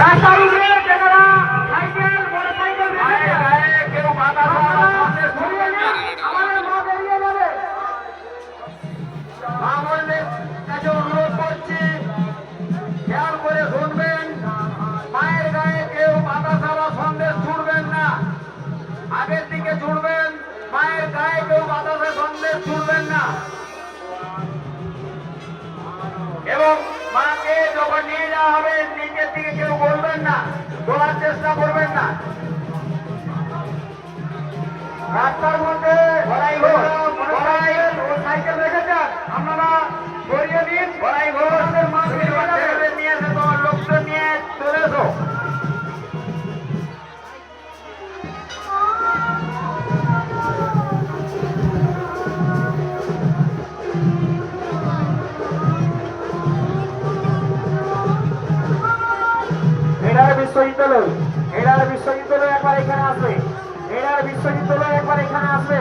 রাস্তার উপরে যারা সাইকেল মোটরসাইকেল রেখে গায়ে কেউ বাধা সামনে ছড়িয়ে নিয়ে আমাদের মা বেরিয়ে যাবে। মা বললেন কাছে অনুরোধ করছি, খেয়াল করে শুনবেন, মায়ের গায়ে কেউ বাধা ছাড়া সন্দেশ ছুড়বেন না। আগের দিকে ছুড়বেন, মায়ের গায়ে কেউ বাধা ছাড়া সন্দেশ ছুড়বেন না। এবং মাকে যখন নিয়ে যাওয়া হবে নিচের দিকে কেউ বলবেন না, তোলার চেষ্টা করবেন না। রাস্তার মধ্যে সাইকেল রেখেছেন, আপনারা সরিয়ে দিন। নিয়ে এসে তোমার লোকজন নিয়ে চলে এসো। বিশ্ববিদ্যালয় একবার এখানে আসবে। বিশ্ববিদ্যালয় একবার এখানে আসবে।